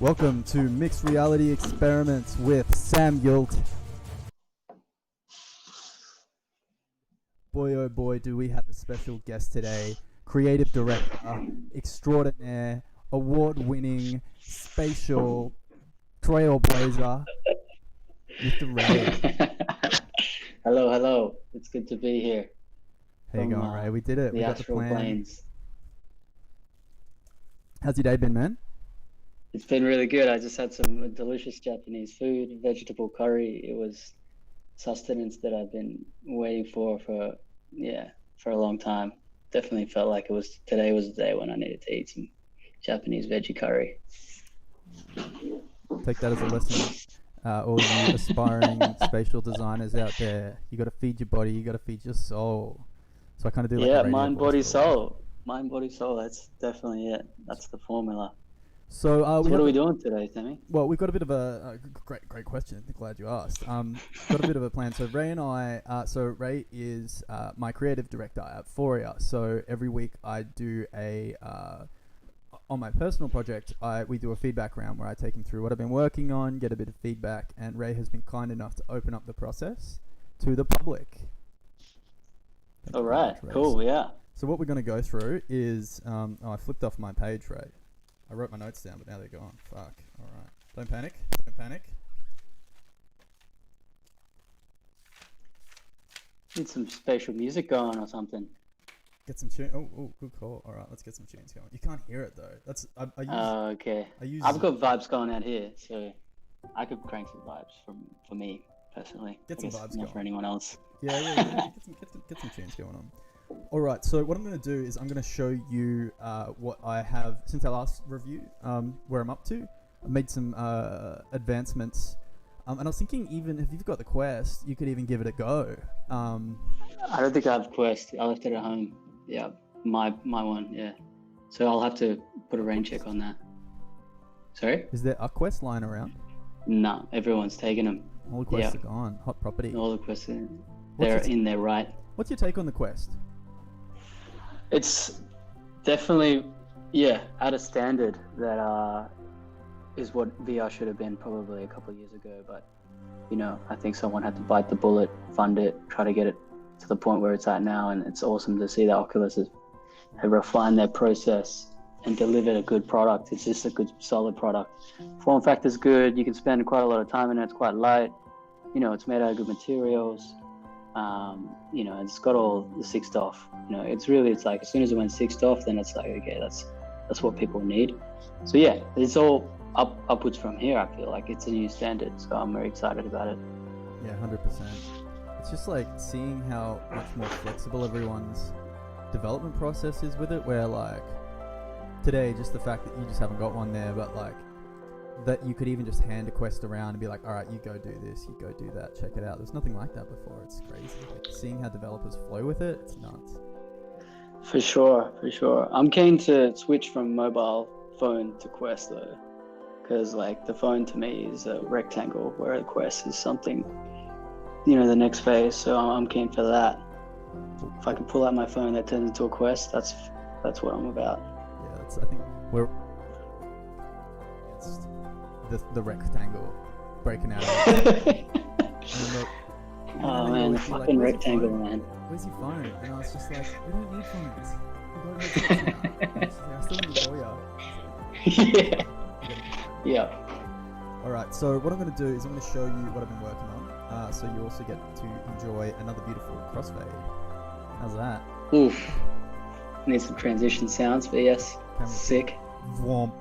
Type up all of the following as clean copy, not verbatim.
Welcome to Mixed Reality Experiments with Sam Yult. Boy, oh boy, do we have a special guest today. Creative director, extraordinaire, award-winning, spatial trailblazer, Mr. Ray. Hello. It's good to be here. How you going, Ray? We did it. We got the astral plan. planes. How's your day been, man? It's been really good. I just had some delicious Japanese food, vegetable curry. It was sustenance that I've been waiting for a long time. Definitely felt like today was the day when I needed to eat some Japanese veggie curry. Take that as a lesson. All you aspiring spatial designers out there, you got to feed your body, you got to feed your soul. So I kind of do like a radio mind, voice body, for it. soul. Mind, body, soul. That's definitely it. That's the formula. So what are we doing today, Sammy? Well, we've got a bit of a great question. Glad you asked. Got a bit of a plan. So Ray and I. So Ray is my creative director at Foria. So every week I do on my personal project, we do a feedback round where I take him through what I've been working on, get a bit of feedback, and Ray has been kind enough to open up the process to the public. All right, cool, yeah. So what we're going to go through is, I flipped off my page, Ray. I wrote my notes down, but now they're gone. Fuck. All right. Don't panic. Need some spatial music going or something. Get some tune. Oh, good call. All right, let's get some tunes going. You can't hear it though. That's okay. I've got vibes going out here, so I could crank some vibes for me personally. Get some vibes not going for anyone else. Yeah. Get some tunes going on. All right. So what I'm going to do is I'm going to show you what I have since our last review. Where I'm up to. I made some advancements. And I was thinking, even if you've got the Quest, you could even give it a go. I don't think I have Quest. I left it at home. Yeah, my one. Yeah, so I'll have to put a rain check on that. Sorry? Is there a Quest lying around? No, everyone's taken them. All the Quests are gone. Hot property. All the Quests, they're in their right. What's your take on the Quest? It's definitely, at a standard that is what VR should have been probably a couple of years ago. But I think someone had to bite the bullet, fund it, try to get it to the point where it's at now, and it's awesome to see that Oculus have refined their process and delivered a good product. It's just a good, solid product. Form factor's good. You can spend quite a lot of time in it. It's quite light. It's made out of good materials. It's got all the SIG stuff. It's like as soon as it went SIG stuff, then it's like, okay, that's what people need. So yeah, it's all upwards from here. I feel like it's a new standard, so I'm very excited about it. Yeah, 100%. It's just like seeing how much more flexible everyone's development process is with it, where like today, just the fact that you just haven't got one there, but like that you could even just hand a Quest around and be like, all right, you go do this, you go do that, check it out. There's nothing like that before. It's crazy. Like, seeing how developers flow with it, it's nuts. For sure. I'm keen to switch from mobile phone to Quest though, because like the phone to me is a rectangle, where the Quest is something, the next phase. So I'm keen for that. If I can pull out my phone that turns into a Quest, that's what I'm about. Yeah, I think we're the rectangle breaking out. Oh man, the fucking rectangle, man. Where's your phone? And I was just like, we don't need phones. We got headsets now. I still need to call you. Yeah. Alright, so what I'm going to do is I'm going to show you what I've been working on, so you also get to enjoy another beautiful crossfade. How's that? Oof. Need some transition sounds, but yes, sick. Vwomp.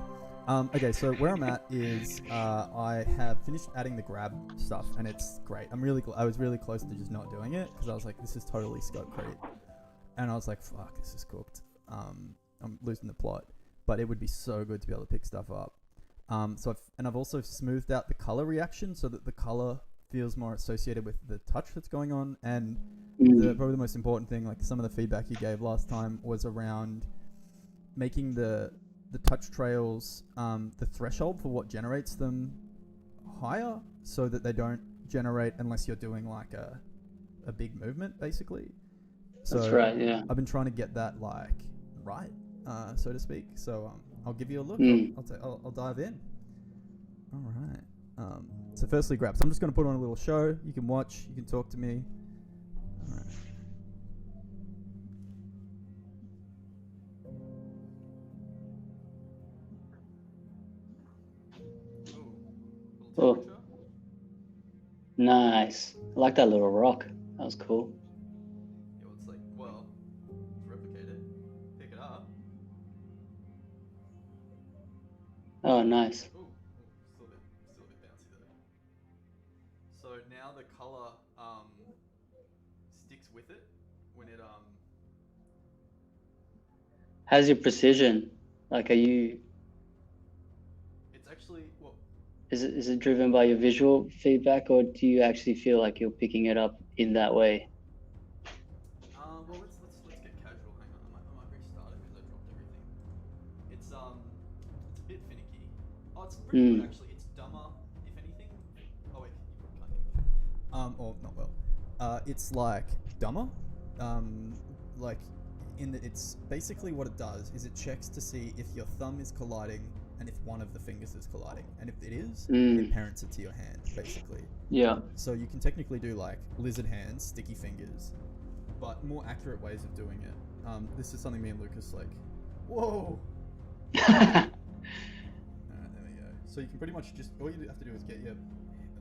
Okay, so where I'm at is I have finished adding the grab stuff, and it's great. I was really close to just not doing it, because I was like, this is totally scope creep. And I was like, fuck, this is cooked. I'm losing the plot. But it would be so good to be able to pick stuff up. I've also smoothed out the color reaction so that the color feels more associated with the touch that's going on. And probably the most important thing, like some of the feedback you gave last time, was around making the touch trails, the threshold for what generates them higher, so that they don't generate unless you're doing like a big movement, basically. So that's right, yeah. I've been trying to get that like right, so to speak. So I'll give you a look. I'll dive in. All right. So firstly, grab. So I'm just going to put on a little show. You can watch. You can talk to me. All right. Oh, nice. I like that little rock. That was cool. Yeah, well, it's like, well, replicate it, pick it up. Oh, nice. Ooh, still a bit bouncy though. So now the color sticks with it when it How's your precision? Like, are you? It's actually well. Is it driven by your visual feedback, or do you actually feel like you're picking it up in that way? Well, let's get casual. Hang on, I might restart it because I dropped everything. It's a bit finicky. Oh, it's pretty good Mm. actually. It's dumber, if anything. Oh wait, you probably can't hear me. Or not well. It's like dumber. Like it's basically what it does is it checks to see if your thumb is colliding and if one of the fingers is colliding, and if it is, it parents it to your hand basically. Yeah. So you can technically do like lizard hands, sticky fingers, but more accurate ways of doing it. This is something me and Lucas like. Whoa. Alright, there we go. So you can pretty much just all you have to do is get your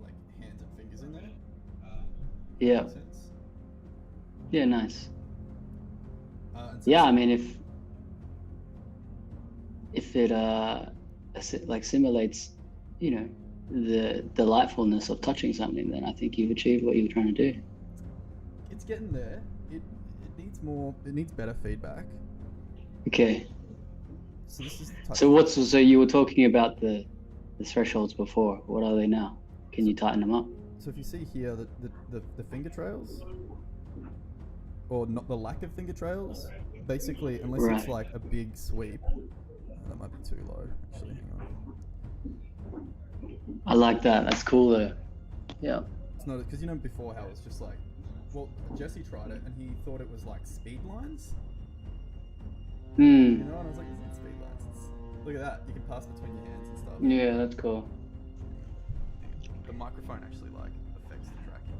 like hands and fingers in there. Yeah. Makes sense. Yeah. Nice. And so Yeah. I mean, if it like simulates, you know, the delightfulness of touching something, then I think you've achieved what you were trying to do. it's getting there. It needs more. It needs better feedback. Okay. So this is the touch. So you were talking about the thresholds before. What are they now? Can you tighten them up? So if you see here the finger trails, or not the lack of finger trails, basically unless it's Right. like a big sweep. That might be too low. Actually, hang on. I like that. That's cool though. Yeah. It's not because you know before how it's just like, well, Jesse tried it and he thought it was like speed lines. You Hmm. know, and I was like, it's not speed lines. Look at that. You can pass between your hands and stuff. Yeah, that's cool. The microphone actually like affects the tracking.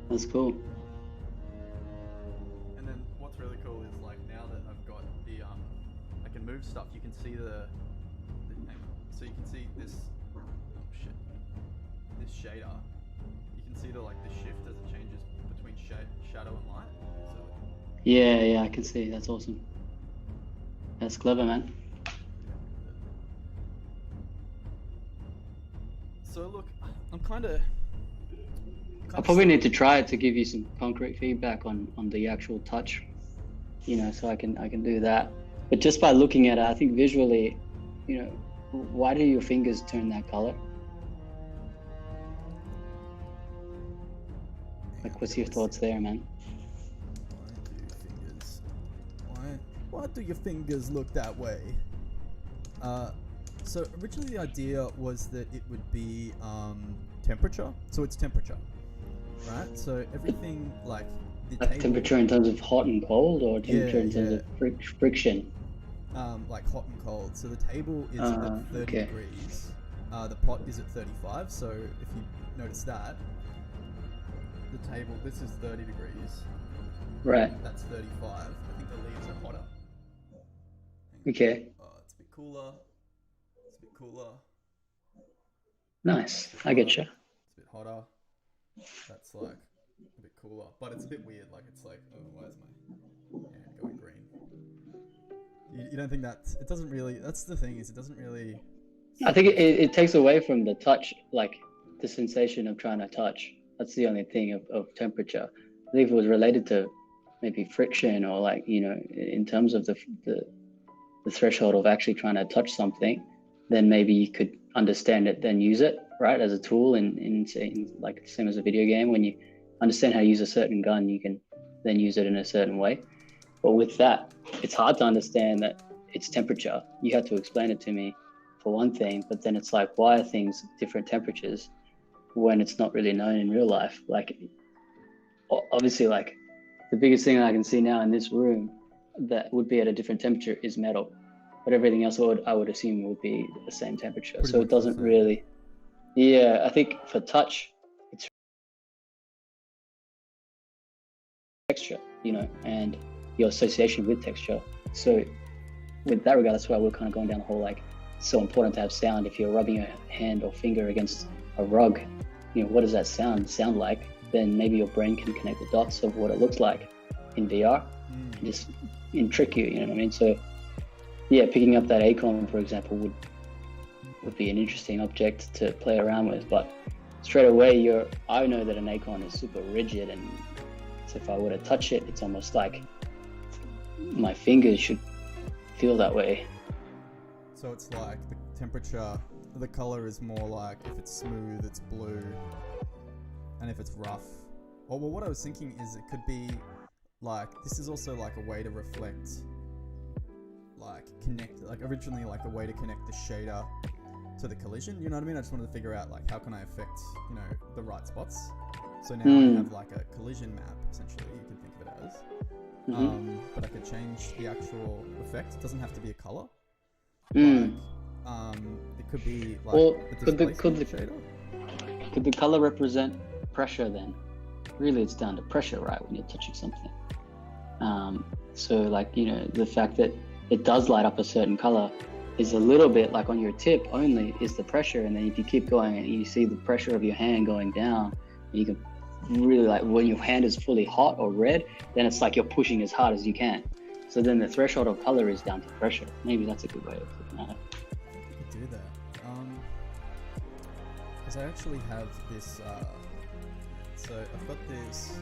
That's cool. And then what's really cool is like now that I've got the I can move stuff. You can see hang on. So you can see this. Oh shit. This shader. You can see the shift as it changes between shadow and light. Yeah, I can see. That's awesome. That's clever, man. So look, I'm kind of. I probably need to try it to give you some concrete feedback on the actual touch, you know, so I can do that. But just by looking at it, I think visually, you know, why do your fingers turn that color? Like, what's your thoughts there, man? Why do your fingers look that way? So originally the idea was that it would be temperature. So it's temperature, right? So everything like the Like table, temperature in terms of hot and cold, or temperature in terms yeah. of friction? like hot and cold. So the table is at 30 okay. degrees. The pot is at 35. So if you notice that, the table, this is 30 degrees. Right. That's 35. I think the leaves are hotter. Okay. It's a bit cooler. It's a bit cooler. Nice. I get you. It's a bit hotter. That's like a bit cooler, but it's a bit weird. Like it's like, oh, why is my hand going green? You don't think that it doesn't really? That's the thing is it doesn't really. I think it takes away from the touch, like the sensation of trying to touch. That's the only thing of temperature. I think if it was related to maybe friction or like, you know, in terms of the threshold of actually trying to touch something, then maybe you could understand it, then use it, right, as a tool in like the same as a video game. When you understand how to use a certain gun, you can then use it in a certain way. But with that, it's hard to understand that it's temperature. You have to explain it to me for one thing, but then it's like, why are things different temperatures when it's not really known in real life? Like, obviously, like the biggest thing I can see now in this room that would be at a different temperature is metal, but everything else I would assume would be the same temperature. Pretty So much it the doesn't same. really. Yeah, I think for touch, it's texture, and your association with texture. So with that regard, that's why we're kind of going down the whole like it's so important to have sound. If you're rubbing your hand or finger against a rug, what does that sound like? Then maybe your brain can connect the dots of what it looks like in VR and just trick you, you know what I mean? So yeah, picking up that acorn, for example, would be an interesting object to play around with. But straight away, I know that an acorn is super rigid, and so if I were to touch it, it's almost like my fingers should feel that way. So it's like the temperature, the color is more like if it's smooth, it's blue, and if it's rough. Well, what I was thinking is it could be like, this is also like a way to reflect, like connect, like originally like a way to connect the shader to the collision, you know what I mean? I just wanted to figure out like how can I affect, the right spots. So now I have like a collision map, essentially, you can think of it as. But I could change the actual effect. It doesn't have to be a color. Like, it could be like a displacement shader. Could the color represent pressure then? Really, it's down to pressure, right? When you're touching something. So like, the fact that it does light up a certain color is a little bit like on your tip only is the pressure. And then if you keep going and you see the pressure of your hand going down, you can really like when your hand is fully hot or red, then it's like you're pushing as hard as you can. So then the threshold of color is down to pressure. Maybe that's a good way of looking at it. I think you could do that. Because I actually have this, so I've got this,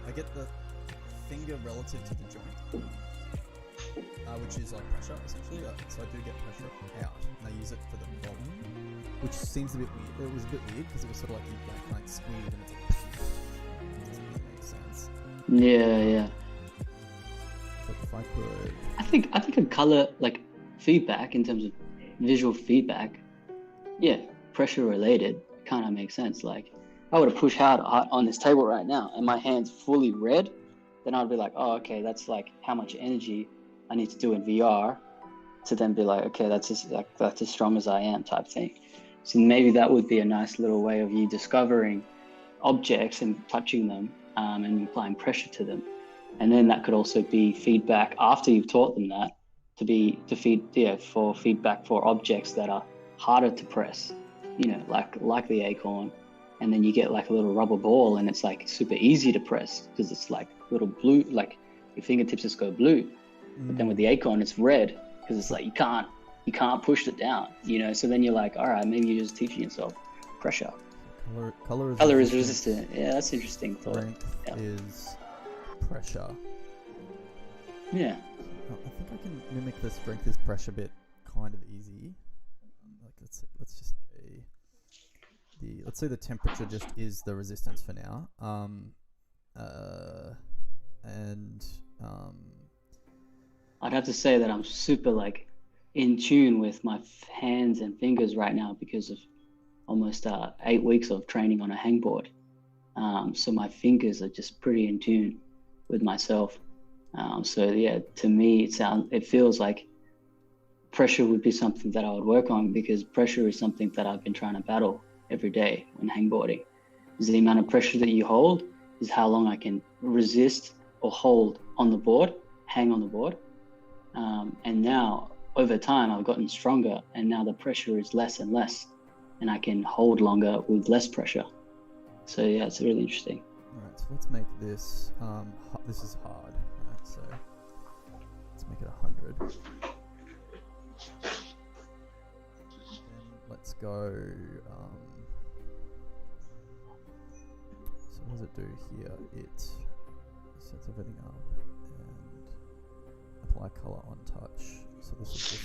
I get the finger relative to the joint, which is like pressure essentially. So I do get pressure out, and I use it for the volume, which seems a bit weird. It was a bit weird because it was sort of like you like squeeze and it's like, it doesn't really make sense. Yeah. But if I could, I think a color like feedback in terms of visual feedback, pressure related kind of makes sense. Like I would have pushed hard on this table right now and my hand's fully red, then I'd be like, oh, okay, that's like how much energy I need to do in VR to then be like, okay, that's as strong as I am type thing. So maybe that would be a nice little way of you discovering objects and touching them and applying pressure to them. And then that could also be feedback after you've taught them that for feedback for objects that are harder to press, like the acorn. And then you get like a little rubber ball and it's like super easy to press because it's like little blue, like your fingertips just go blue. But then with the acorn, it's red because it's like you can't push it down, So then you're like, all right, maybe you're just teaching yourself pressure. Color is resistant. Yeah, that's interesting thought. Strength is pressure. Yeah. I think I can mimic the strength is pressure bit kind of easy. Like let's say the temperature just is the resistance for now. I'd have to say that I'm super like in tune with my hands and fingers right now because of almost 8 weeks of training on a hangboard. So my fingers are just pretty in tune with myself. To me, it feels like pressure would be something that I would work on because pressure is something that I've been trying to battle every day when hangboarding. Is the amount of pressure that you hold is how long I can resist or hold on the board, hang on the board. And now over time I've gotten stronger and now the pressure is less and less and I can hold longer with less pressure. So yeah, it's really interesting. All right, so let's make this, this is hard, right? So let's make it 100. Let's go, so what does it do here? It sets everything up and apply color on touch. So this is just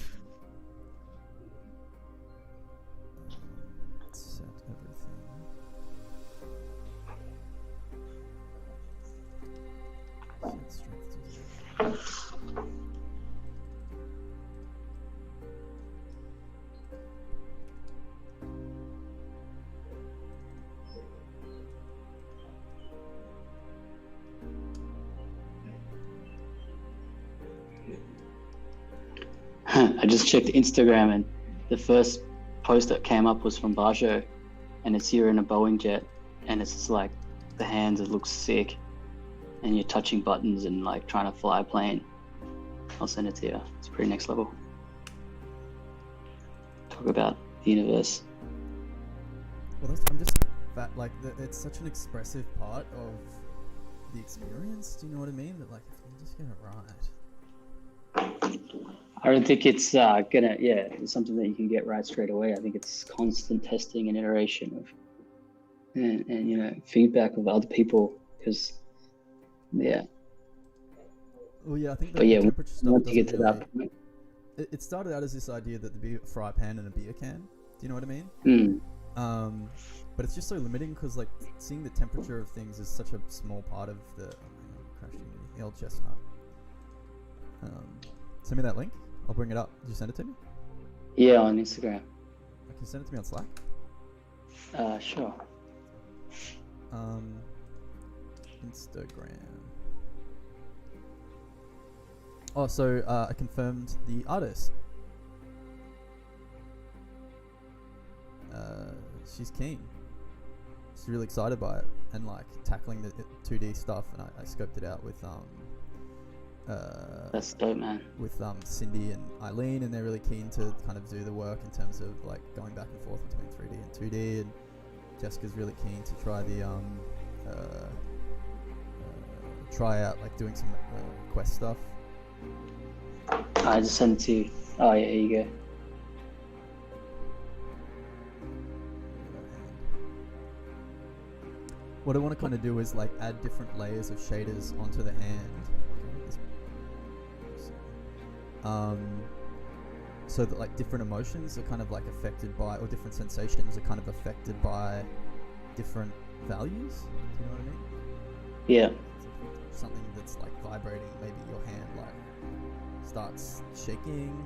set everything. Set strength to 0. I just checked Instagram, and the first post that came up was from Bajo, and it's you in a Boeing jet, and it's just like the hands, it looks sick, and you're touching buttons and like trying to fly a plane. I'll send it to you. It's pretty next level. Talk about the universe. Well, I'm just it's such an expressive part of the experience. Do you know what I mean? That like, if you just get it right. I don't think it's it's something that you can get right straight away. I think it's constant testing and iteration of, and you know, feedback of other people. Because, yeah. Well, yeah, I think But yeah, temperature stuff once you get to doesn't that really- point. It started out as this idea that there'd be a fry pan and a beer can. Do you know what I mean? But it's just so limiting because like seeing the temperature of things is such a small part of the the old chestnut. Send me that link. I'll bring it up. Did you send it to me? Yeah, on Instagram. Can you send it to me on Slack? Sure. Instagram. Oh, so I confirmed the artist. She's keen. She's really excited by it and like tackling the 2D stuff. And I scoped it out with That's dope, man. with Cindy and Eileen, and they're really keen to kind of do the work in terms of like going back and forth between 3D and 2D. And Jessica's really keen to try the try out like doing some quest stuff. I just sent it to you. Oh yeah, here you go. What I want to kind of do is like add different layers of shaders onto the hand. So that like different emotions are kind of like affected by, or different sensations are kind of affected by different values. Do you know what I mean? Yeah. Something that's like vibrating, maybe your hand like starts shaking.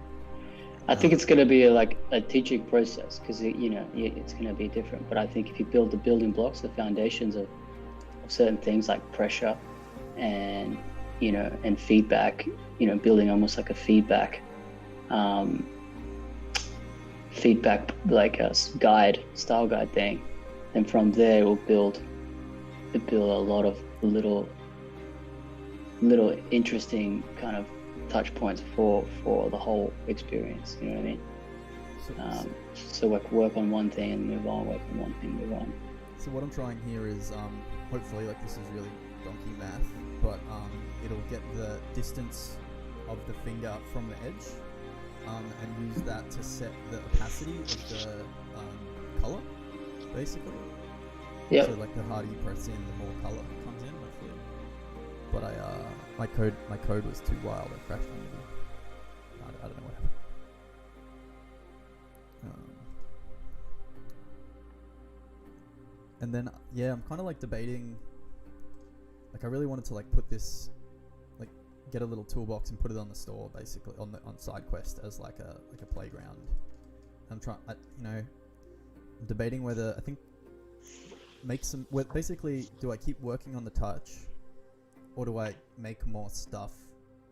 I think it's going to be like a teaching process because it's going to be different. But I think if you build the building blocks, the foundations of certain things like pressure and and feedback, building almost like a feedback like a style guide thing, and from there we'll build a lot of little interesting kind of touch points for the whole experience. You know what I mean? So like work on one thing and move on, work on one thing, move on. So what I'm trying here is hopefully, like, this is really donkey math, but it'll get the distance of the finger from the edge and use that to set the opacity of the color, basically. Yeah. So like the harder you press in, the more color comes in, hopefully. But my code was too wild. I crashed on me. I don't know what happened. And then I'm kind of like debating. Like I really wanted to like put this, like get a little toolbox and put it on the store, basically on SideQuest as like a playground. I'm debating whether I think basically do I keep working on the touch, or do I make more stuff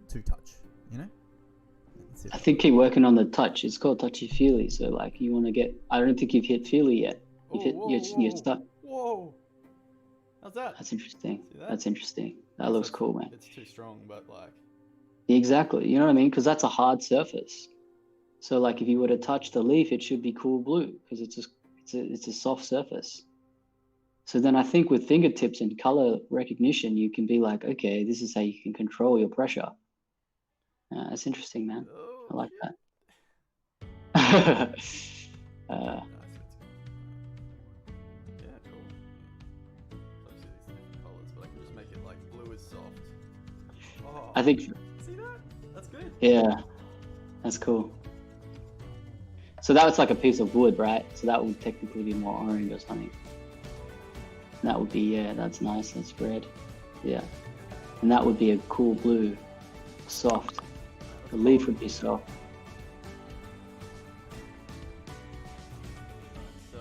to touch? That's it. I think keep working on the touch. It's called touchy feely. So like you want to get. I don't think you've hit feely yet. You're stuck. Whoa! How's that? That's interesting. That? That's interesting. That looks cool, man. It's too strong, but like. Exactly. You know what I mean? Because that's a hard surface. So like if you were to touch the leaf, it should be cool blue because it's a soft surface. So then I think with fingertips and color recognition, you can be like, okay, this is how you can control your pressure. That's interesting, man. Oh, I like shit. that. Yeah, cool. So I see these different colors, but I can just make it like blue is soft. Oh, I think. see that? That's good. Yeah, that's cool. So that was like a piece of wood, right? So that would technically be more orange or something. That would be, that's nice. That's red. Yeah. And that would be a cool blue, soft. The leaf would be soft. So,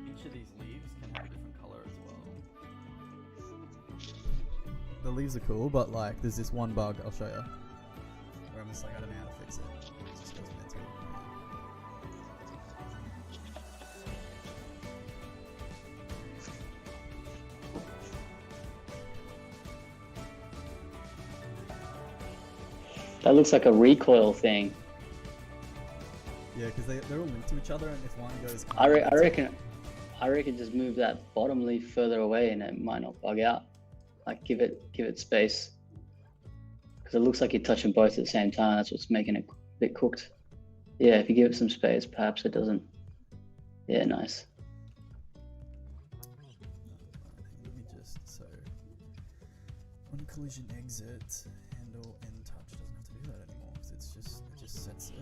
each of these leaves can have a different color as well. The leaves are cool, but like, there's this one bug I'll show you. Where I'm just like, I don't know how to fix That looks like a recoil thing. Yeah, because they're all linked to each other, and if one goes... I reckon just move that bottom leaf further away and it might not bug out. Like give it space. Because it looks like you're touching both at the same time. That's what's making it a bit cooked. Yeah, if you give it some space, perhaps it doesn't. Yeah, nice. Let me just, so... On collision exit, handle and touch doesn't have to do that anymore, because it just sets it.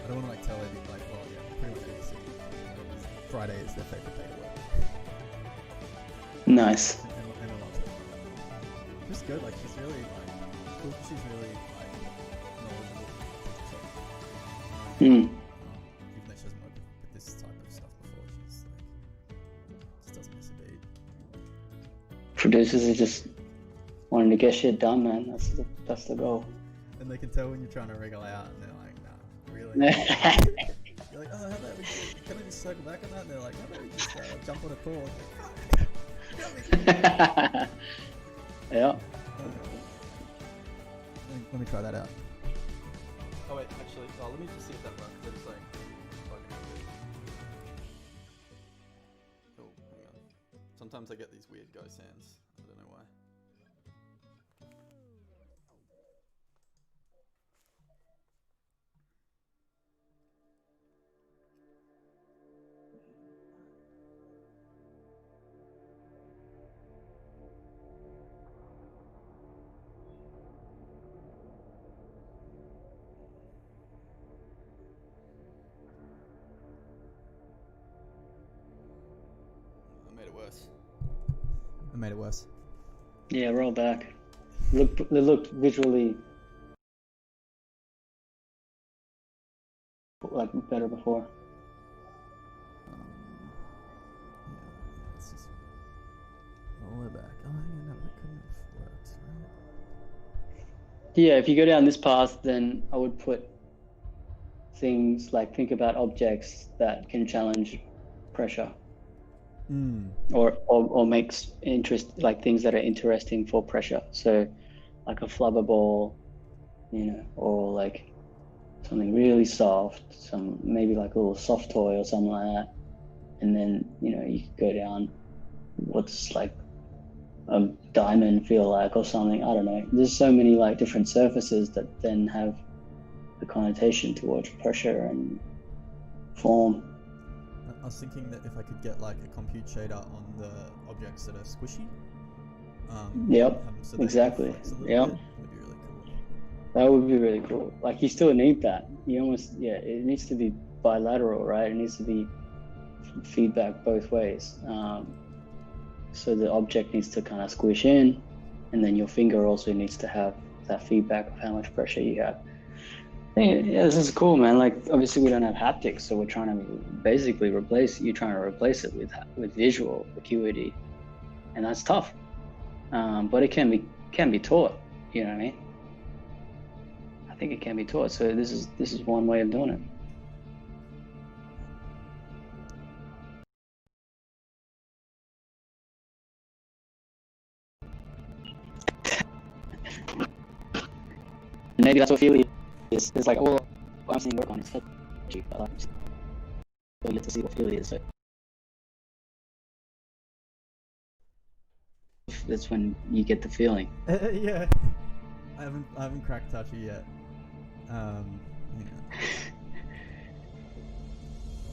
I don't want to like tell everybody like, well, yeah, pretty much ABC. Friday is their favorite day to work. Nice. And a lot of it. Just good. Like she's really like cool. She's really like knowledgeable. Even though she hasn't worked with this type of stuff before, she's like just doesn't miss a beat. Producers are just wanting to get shit done, man. That's the goal. And they can tell when you're trying to wriggle out, and they're like, nah, really. You're like, oh, how about we can I just circle back on that? And they're like, how about we just jump on a call? Yeah. Let me try that out. Oh wait, actually, let me just see if that works. It's like, oh, hang on. Sometimes I get these weird ghost hands. I don't know why. I made it worse. Yeah, roll back. They looked visually like better before. Yeah, let's just roll it back. Oh, yeah, no, that couldn't have worked, right? Yeah, if you go down this path, then I would put things like think about objects that can challenge pressure. Or makes interest, like things that are interesting for pressure. So like a flubber ball, you know, or like something really soft, maybe like a little soft toy or something like that. And then, you know, you could go down what's like a diamond feel like or something. I don't know. There's so many like different surfaces that then have the connotation towards pressure and form. I was thinking that if I could get like a compute shader on the objects that are squishy. Yep, so exactly. Yep. That'd be really cool. That would be really cool. Like you still need that. You almost, it needs to be bilateral, right? It needs to be feedback both ways. So the object needs to kind of squish in, and then your finger also needs to have that feedback of how much pressure you have. Yeah, this is cool, man. Like, obviously we don't have haptics, so we're trying to basically replace it with visual acuity, and that's tough. But it can be taught. You know what I mean? I think it can be taught. So this is one way of doing it. Maybe that's what Feely is. It's like, oh, I'm seeing work on it. But like, you get to see what Feely is. So that's when you get the feeling. Yeah, I haven't cracked Touchy yet. Yeah.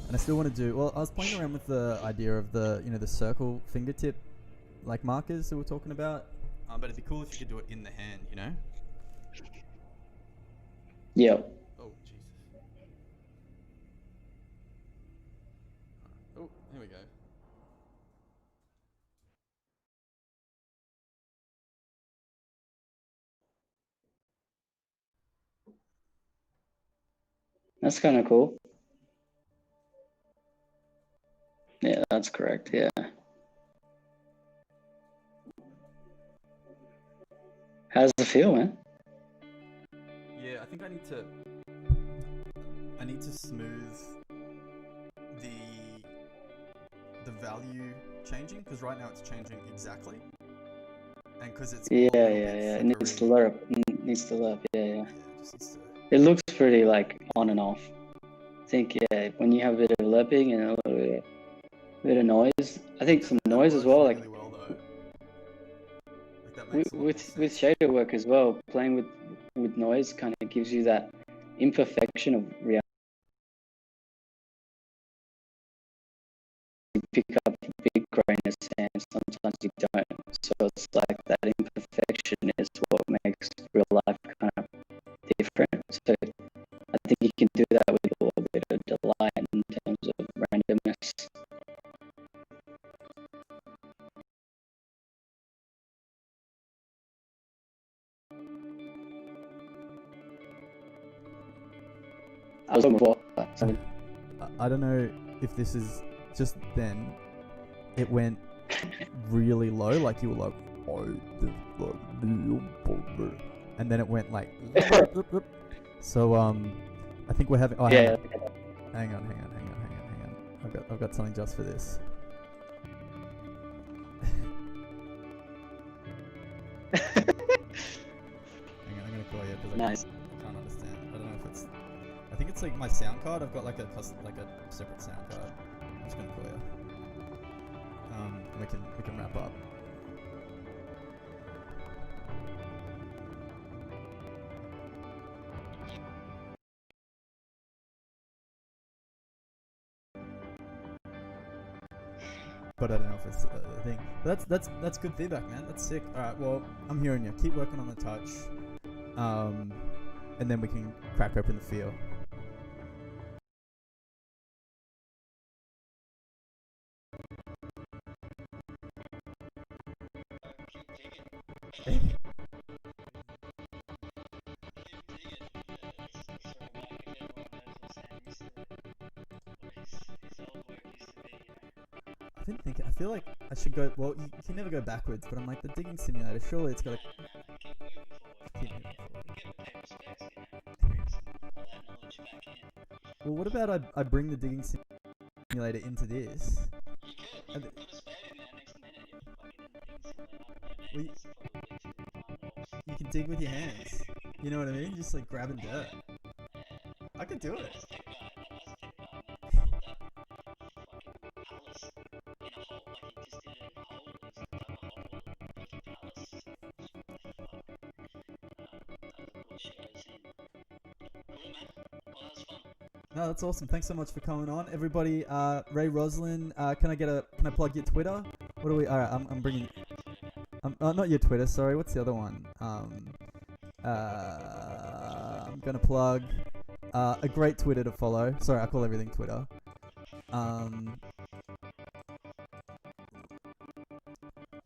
And I still want to do. Well, I was playing around with the idea of the the circle fingertip like markers that we're talking about. But it'd be cool if you could do it in the hand, you know. Yeah. Oh Jesus. That's kind of cool. Yeah, that's correct. Yeah. How's it feel, man? Yeah, I think I need to smooth the the value changing, because right now it's changing exactly, and because it's Yeah, all a little yeah, bit yeah. It flickery. needs to blur up. It needs to blur up. Yeah, yeah. Yeah, it just needs to. It looks pretty like on and off. I think yeah, when you have a bit of lapping and a bit of noise, I think some That noise as works well. Like really well though. Like that makes a lot more with sense. shader work as well, playing with noise kind of gives you that imperfection of reality. You pick up big grayness and sometimes you don't. So it's like that imperfection is what makes real life kind of different. So I think you can do that with a little bit of delight in terms of randomness. I was talking before. I don't know if this is just then. It went really low, like you were like, and then it went like, so I think we're having. Oh, Yeah. hang on. I've got something just for this. Hang on, I'm gonna call you because Nice. I can't understand. I don't know if it's. I think it's like my sound card. I've got like a separate sound card. I'm just gonna call you. We can wrap up. But I don't know if it's a thing. But that's good feedback, man. That's sick. All right, well, I'm hearing you. Keep working on the touch, and then we can crack open the feel. I've been thinking. I feel like I should go. Well, you can never go backwards, but I'm like the digging simulator. Surely it's got to keep moving forward. Well, what about I bring the digging simulator into this? And well, you can dig with your hands. You know what I mean? Just like grabbing dirt. I could do it. No, that's awesome. Thanks so much for coming on, everybody. Ray Roslin, can I plug your Twitter? What do we? All right, I'm bringing. Not your Twitter. Sorry, what's the other one? I'm gonna plug a great Twitter to follow. Sorry, I call everything Twitter.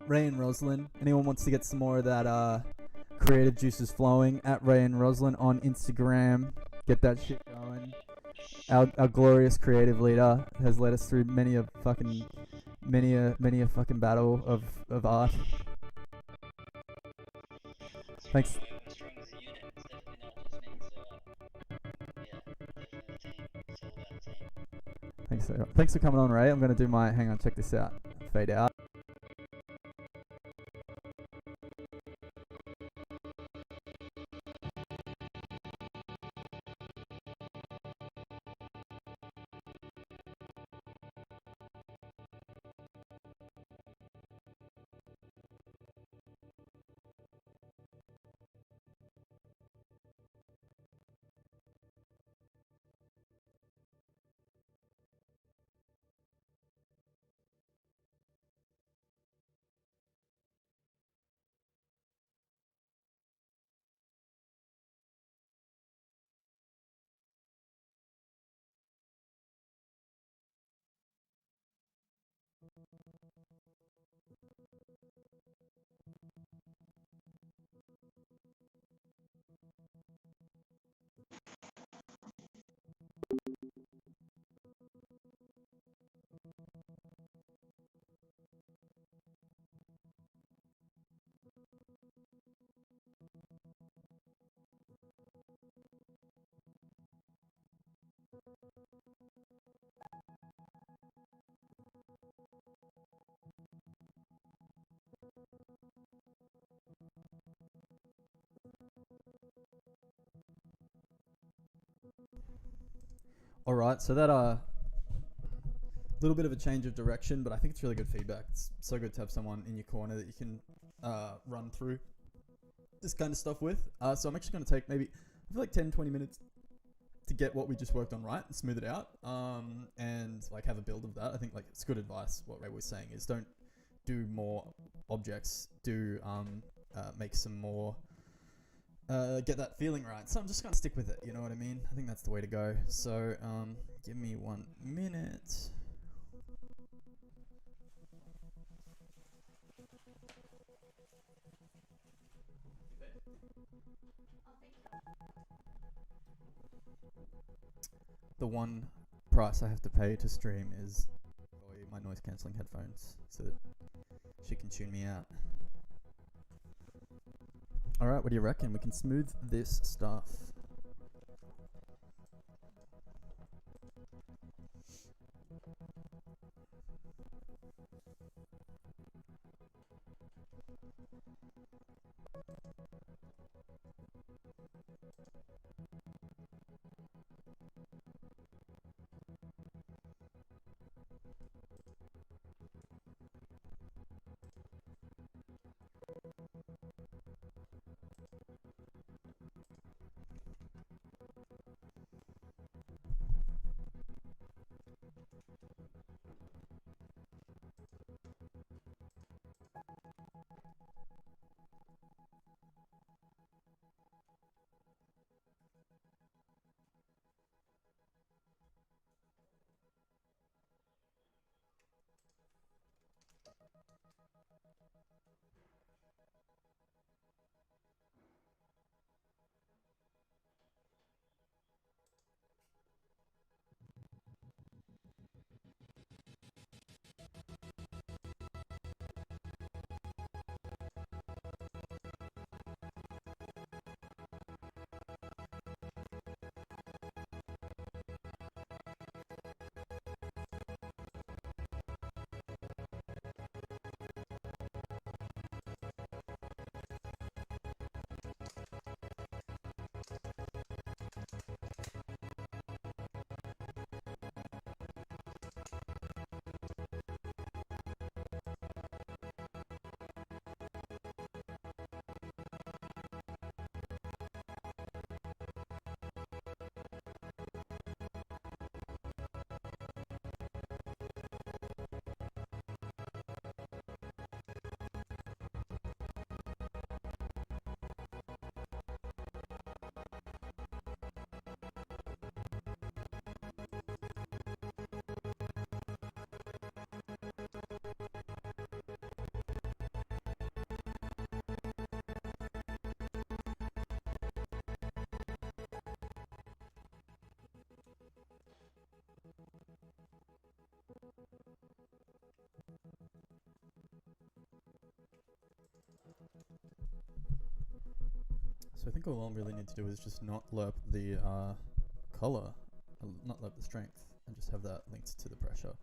Ray and Roslin. Anyone wants to get some more of that creative juices flowing, at Ray and Roslin on Instagram. Get that shit going. Our glorious creative leader has led us through many a fucking battle of art. Thanks. Thanks for coming on, Ray. I'm gonna do my. Hang on, check this out. Fade out. All right, so that little bit of a change of direction, but I think it's really good feedback. It's so good to have someone in your corner that you can run through this kind of stuff with. So I'm actually going to take maybe I feel like 10-20 minutes to get what we just worked on right and smooth it out, and like have a build of that. I think like it's good advice. What Ray was saying is don't do more objects. Do make some more. Get that feeling right. So I'm just gonna stick with it. You know what I mean? I think that's the way to go. So give me 1 minute. The one price I have to pay to stream is my noise cancelling headphones so that she can tune me out. Alright, what do you reckon? We can smooth this stuff. So I think all I really need to do is just not lerp the color, not lerp the strength, and just have that linked to the pressure.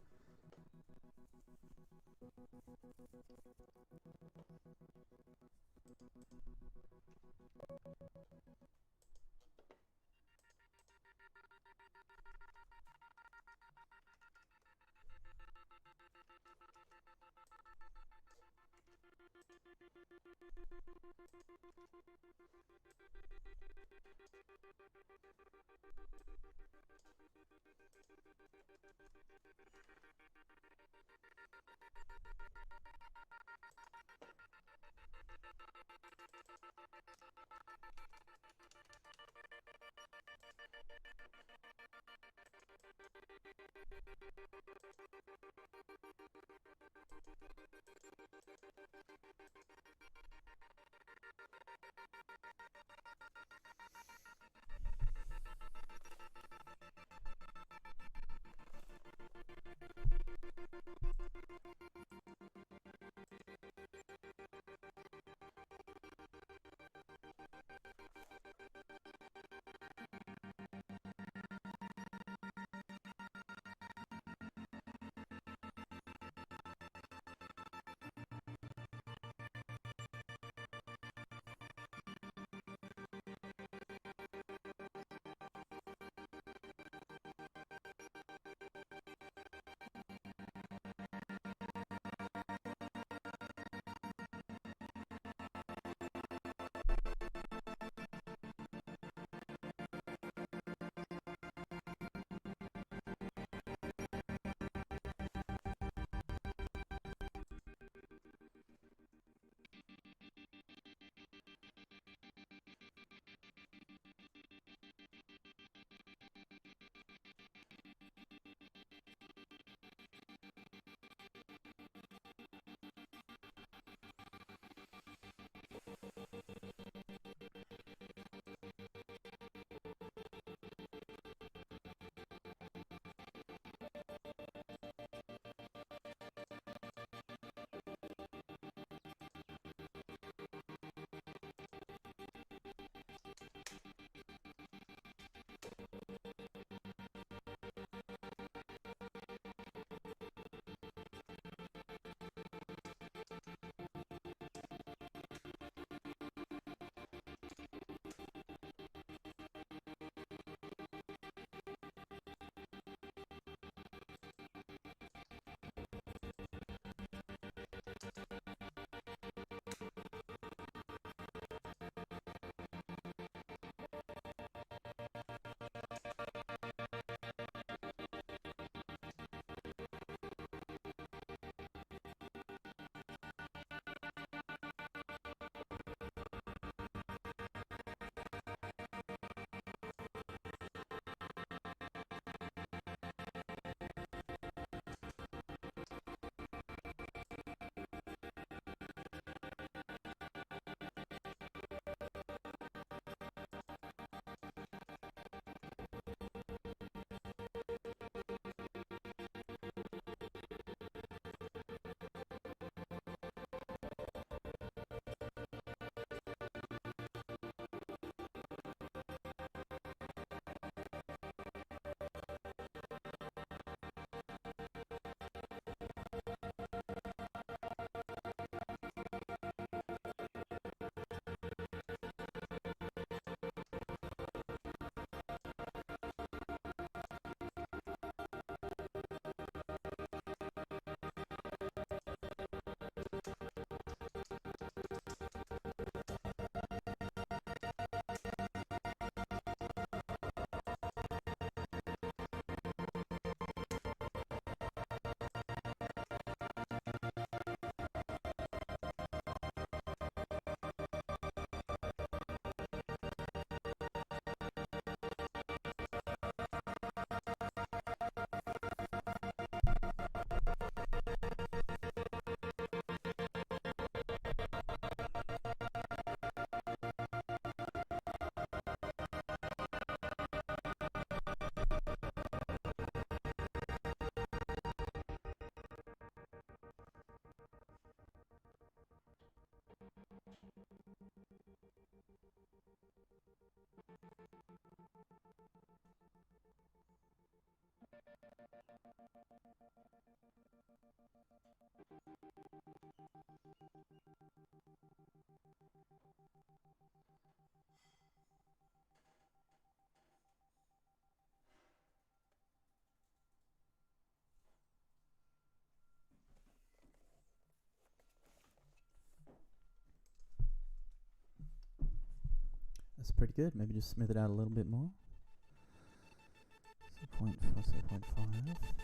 That's pretty good. Maybe just smooth it out a little bit more. So 0.5.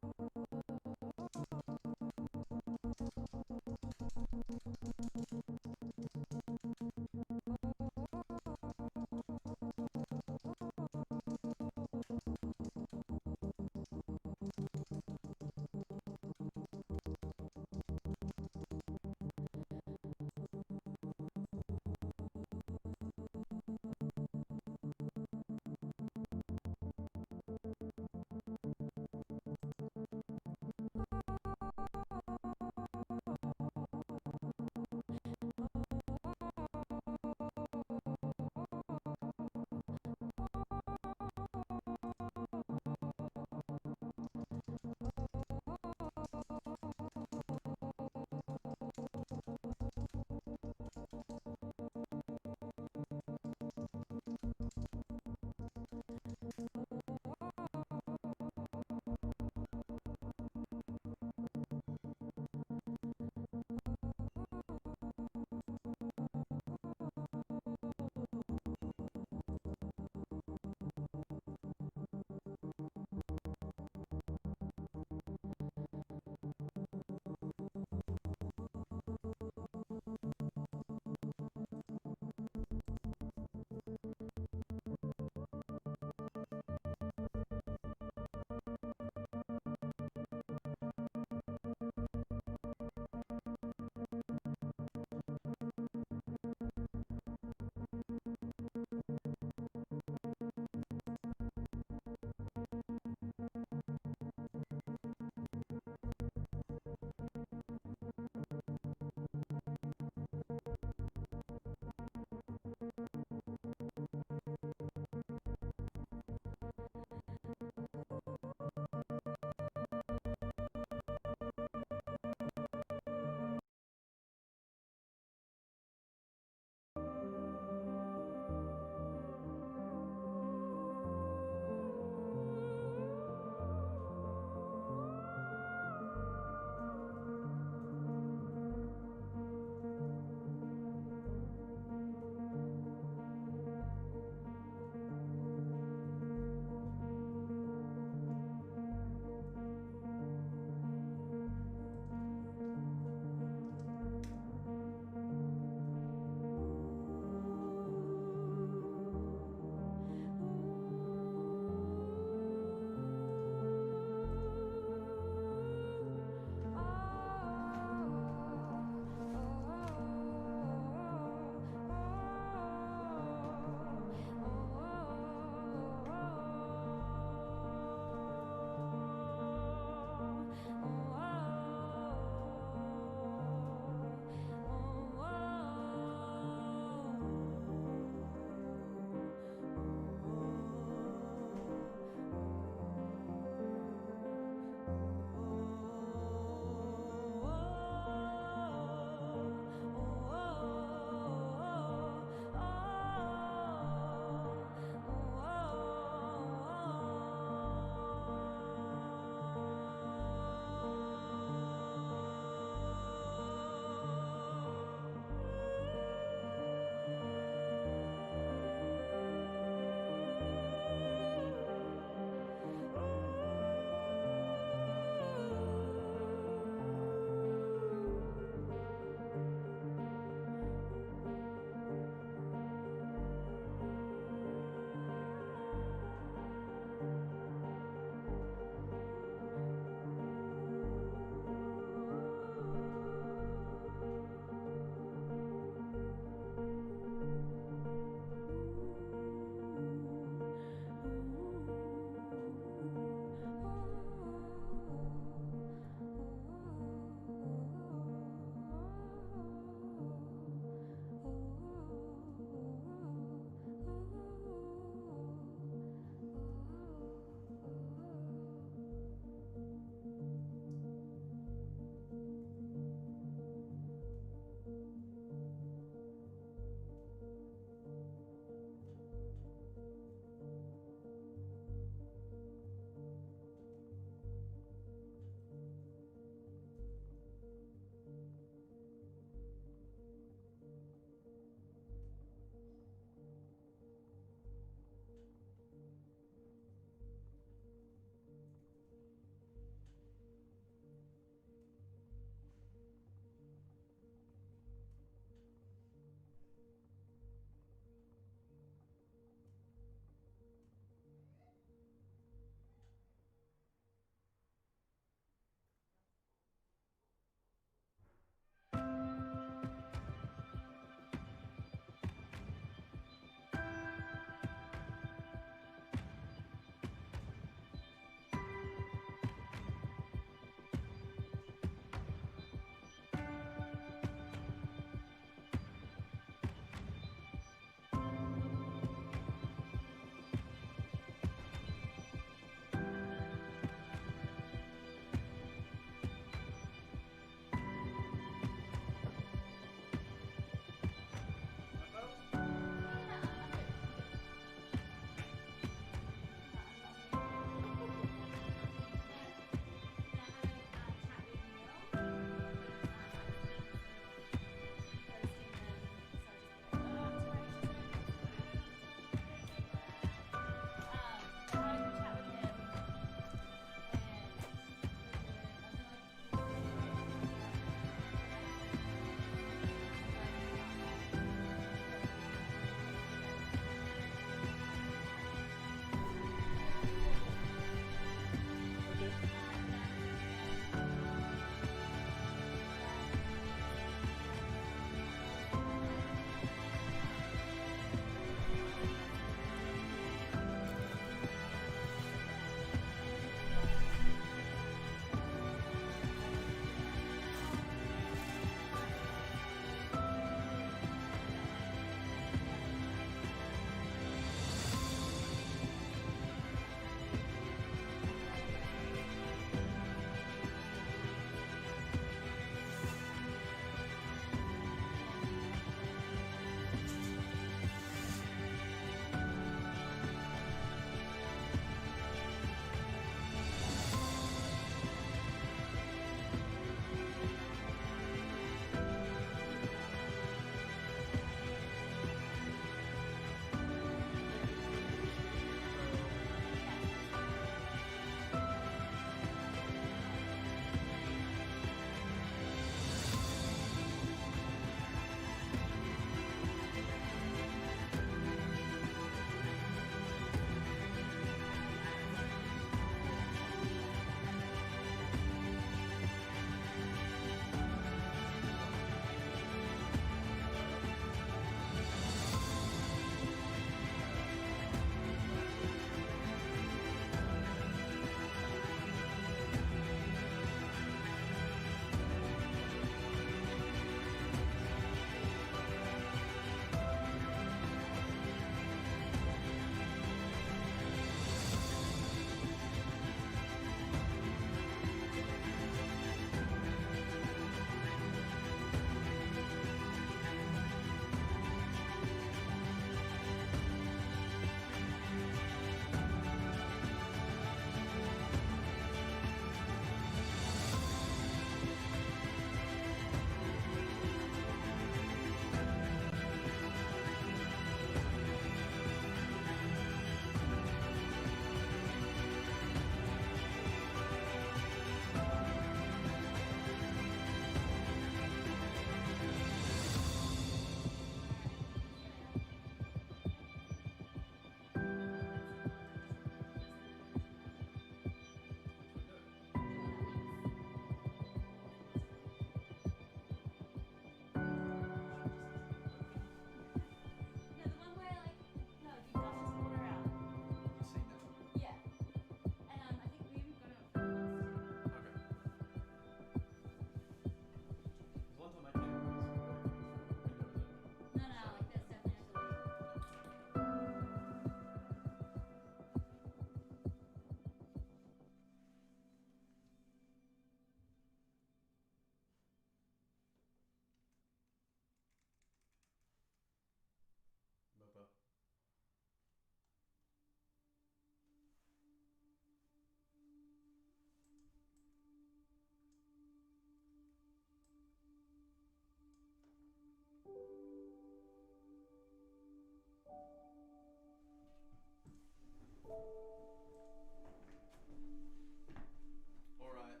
Alright.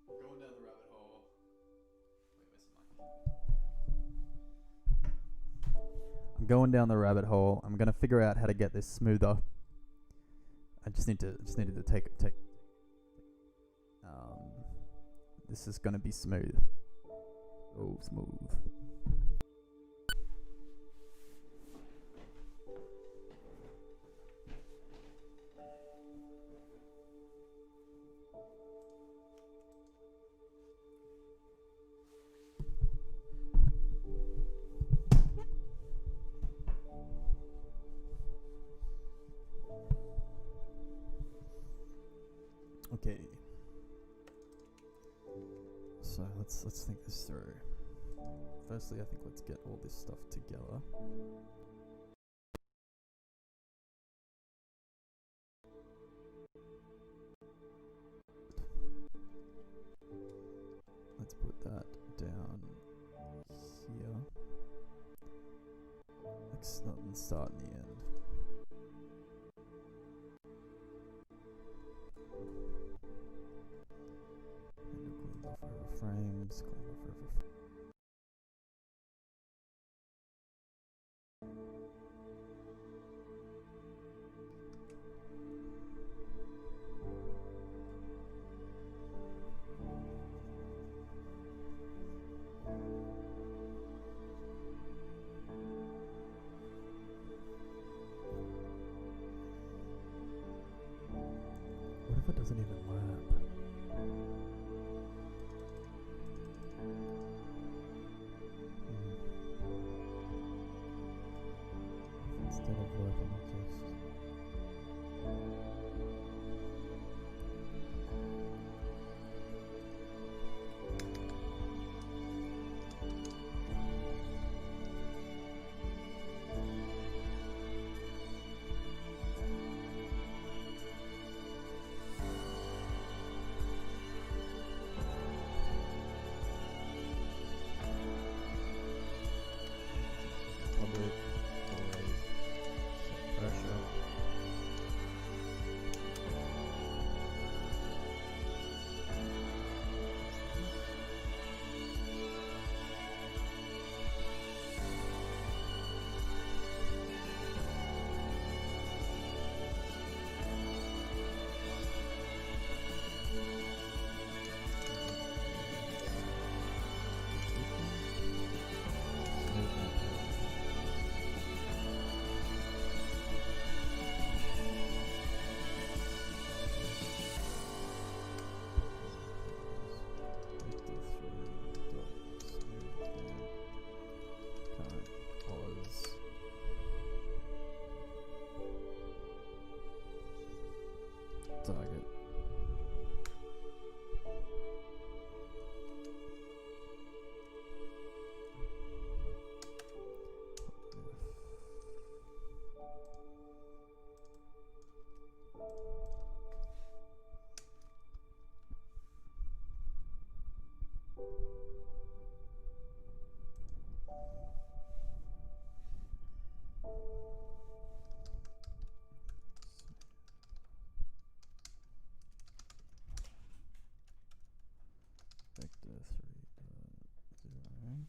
Going down the rabbit hole. Wait, where's the mic? I'm going down the rabbit hole. I'm gonna figure out how to get this smoother. I just needed to take. This is gonna be smooth. Oh, smooth. Okay. So let's think this through. Firstly, I think let's get all this stuff together. Let's put that down here. Let's start in the end. Clean off over frames, clean off over What if it doesn't even lap? Instead of working it just... Public, void, set pressure. Target. Vector 3.0.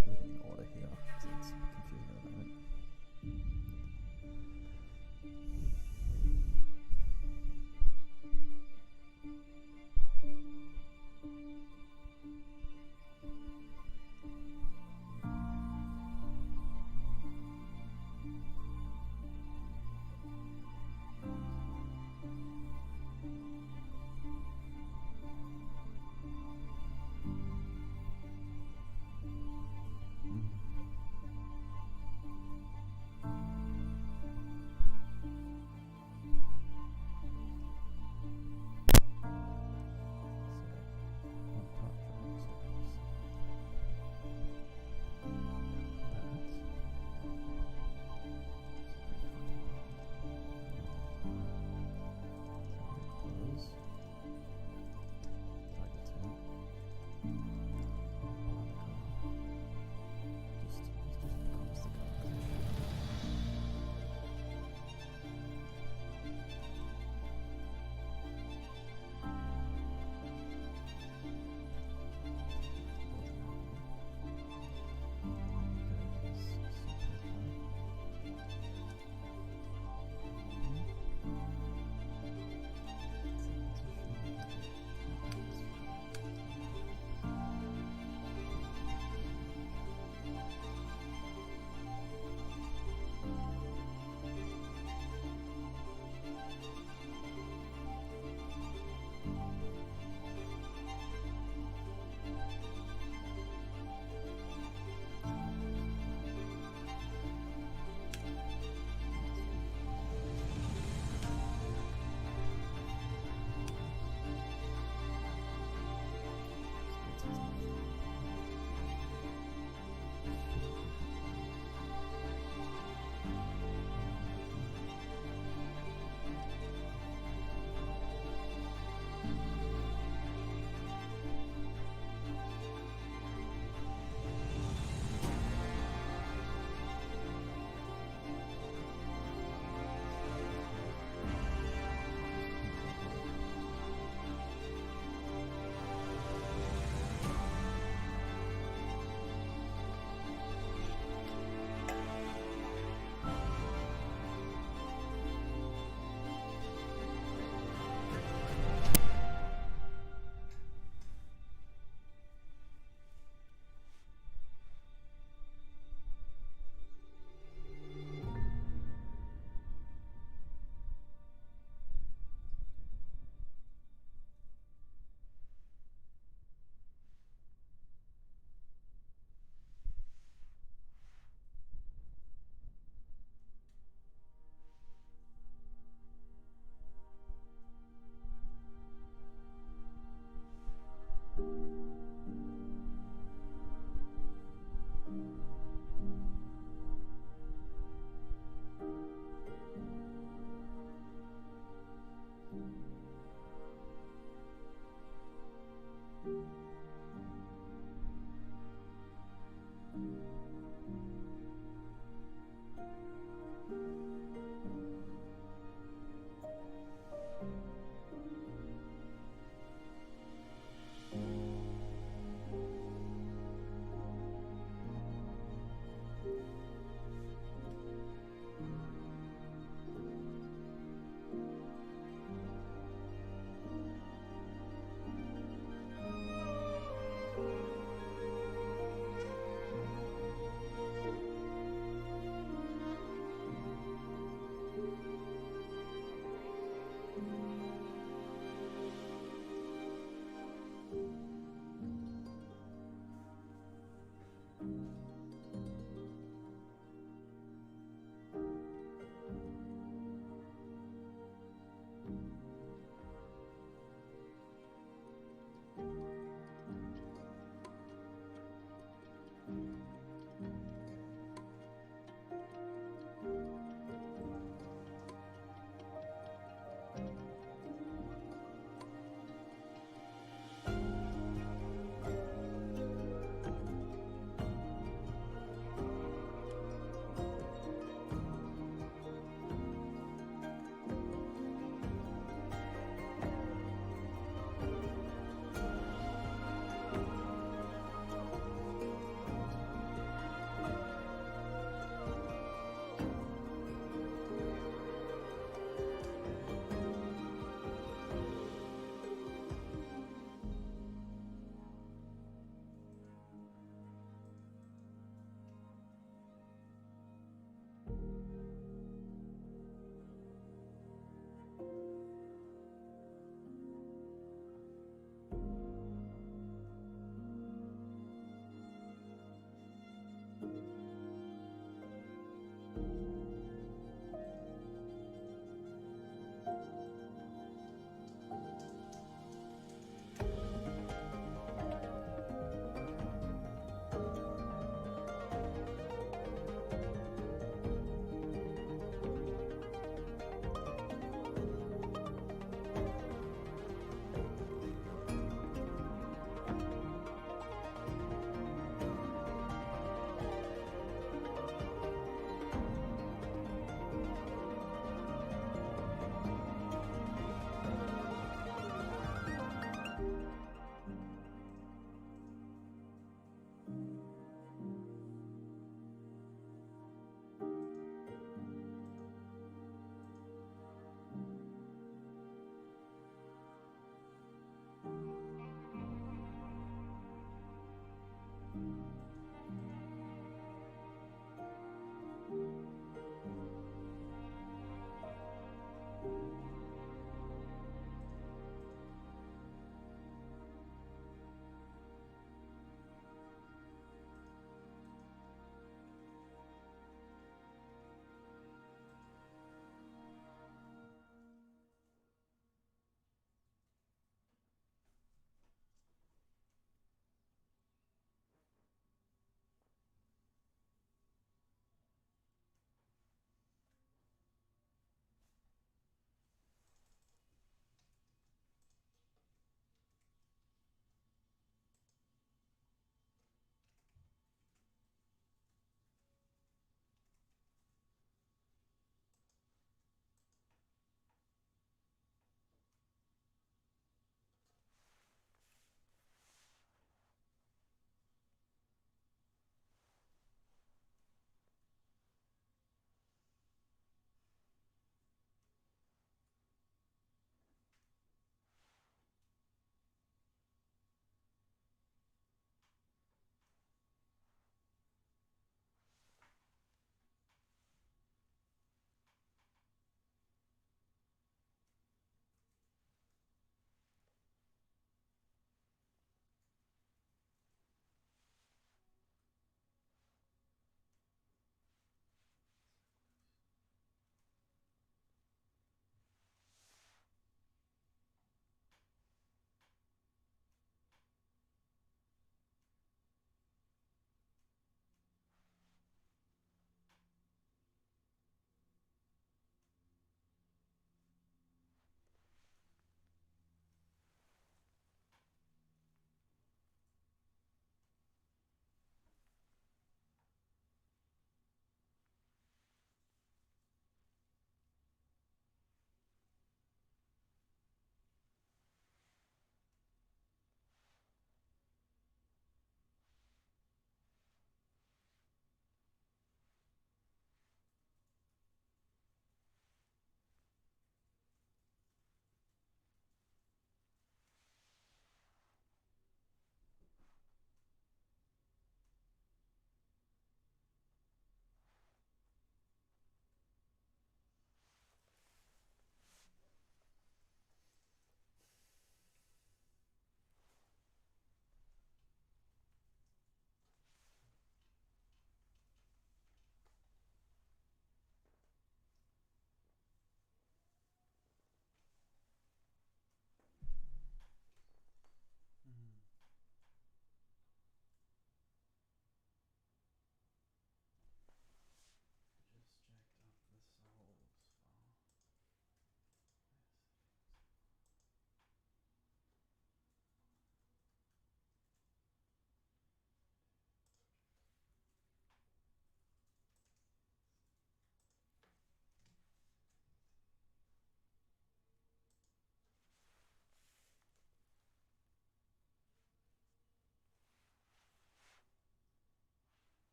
Everything in order here, 'cause it's confusing at the moment.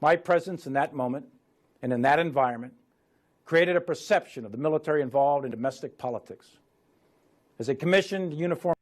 My presence in that moment and in that environment created a perception of the military involved in domestic politics. As a commissioned uniformed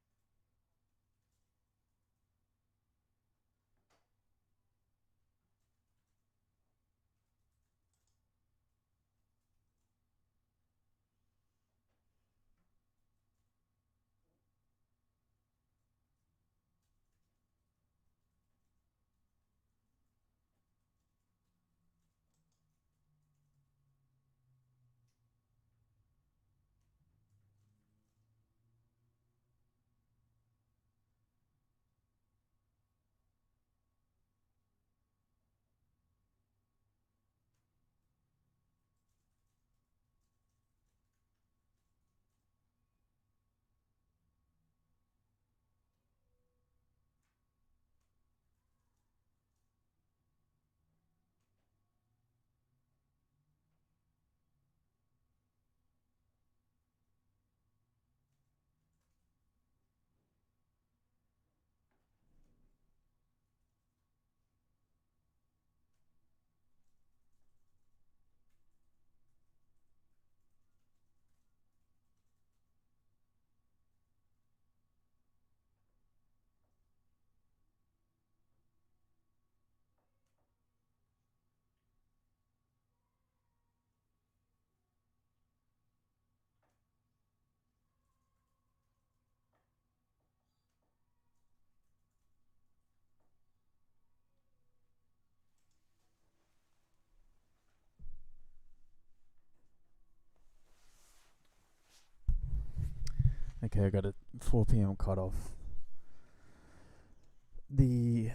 Okay, I got a 4 p.m. cutoff. I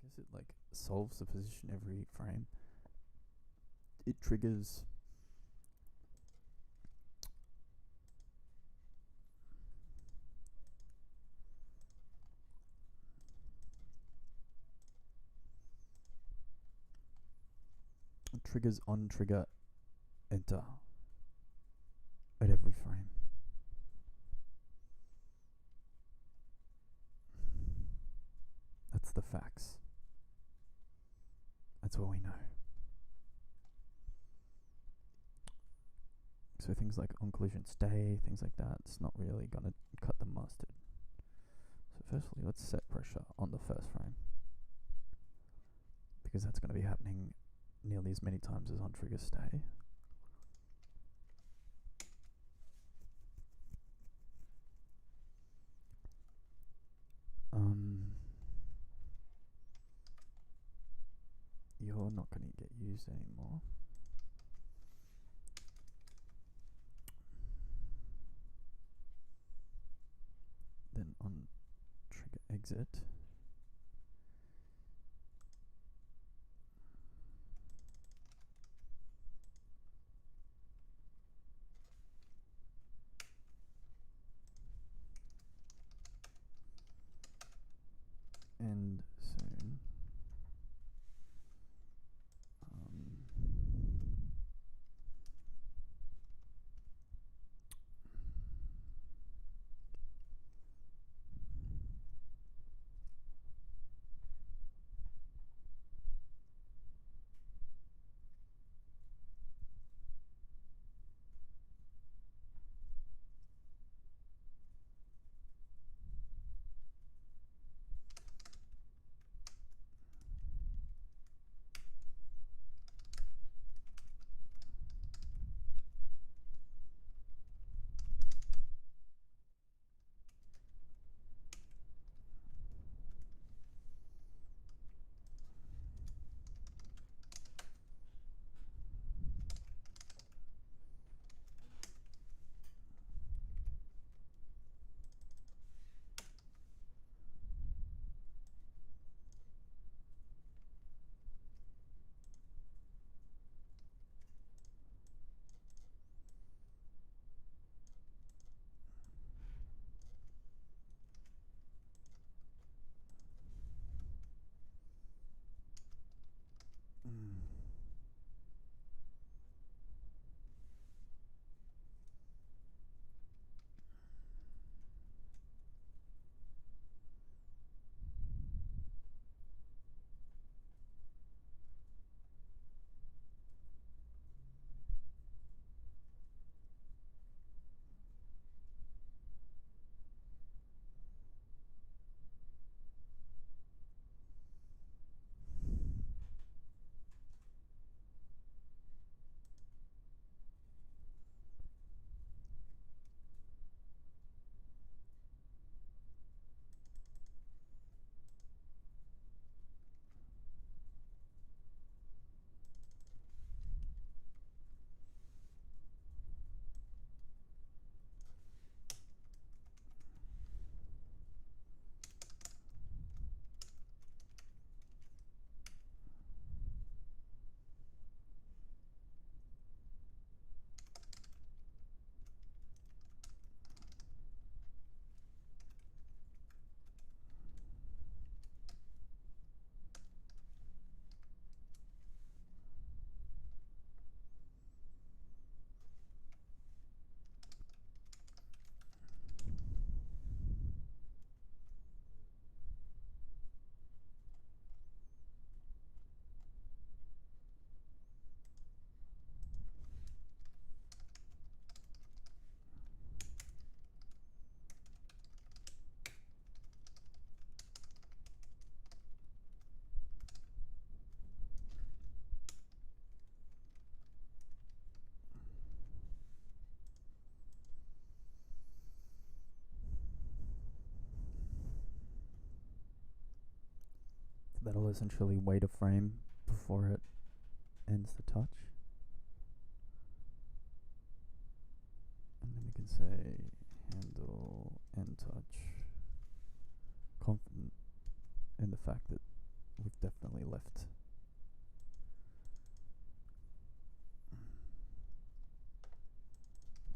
guess it like solves the position every frame. It triggers on trigger enter at every frame. That's the facts. That's what we know. So things like on collision stay, things like that, it's not really going to cut the mustard. So firstly, let's set pressure on the first frame, because that's going to be happening nearly as many times as on trigger stay. You're not going to get used anymore. Then on trigger exit, and soon. essentially wait a frame before it ends the touch. And then we can say handle end touch. Confident in the fact that we've definitely left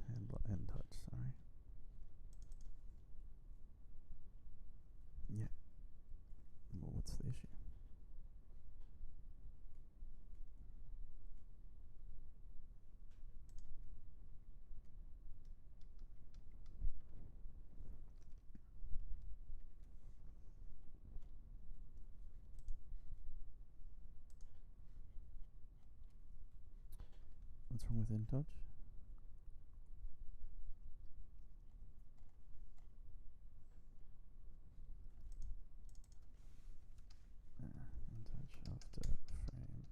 handle end touch, sorry. Yeah. Well, what's the issue? What's wrong with end touch? End touch after frame.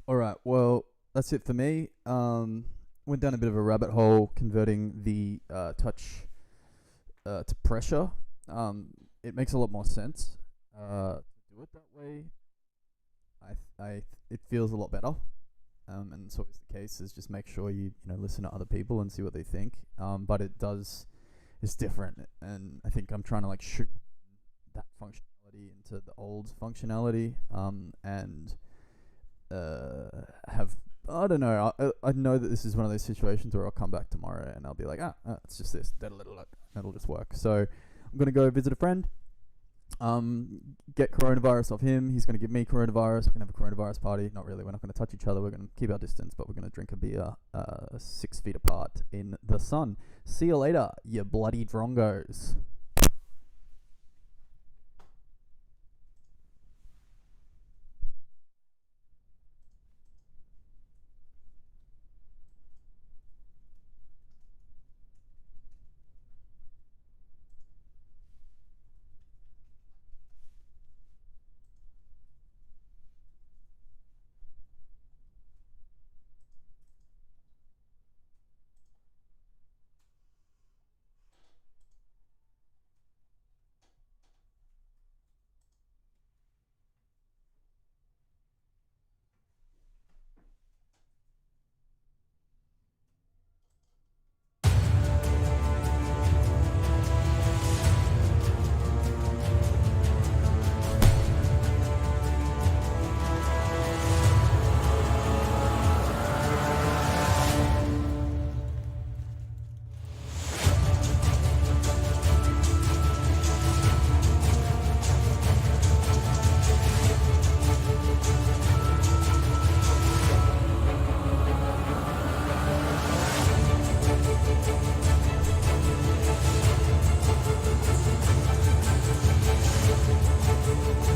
All right. Well, that's it for me. Went down a bit of a rabbit hole converting the touch to pressure. It makes a lot more sense to do it that way. It feels a lot better. And it's always the case is just make sure you listen to other people and see what they think. But it's different, and I think I'm trying to like shoot that functionality into the old functionality. And have I don't know. I know that this is one of those situations where I'll come back tomorrow and I'll be like, it's just this. That'll just work. So I'm gonna go visit a friend. Get coronavirus off him. He's gonna give me coronavirus. We're gonna have a coronavirus party. Not really. We're not gonna touch each other. We're gonna keep our distance, but we're gonna drink a beer 6 feet apart in the sun. See you later, you bloody drongos.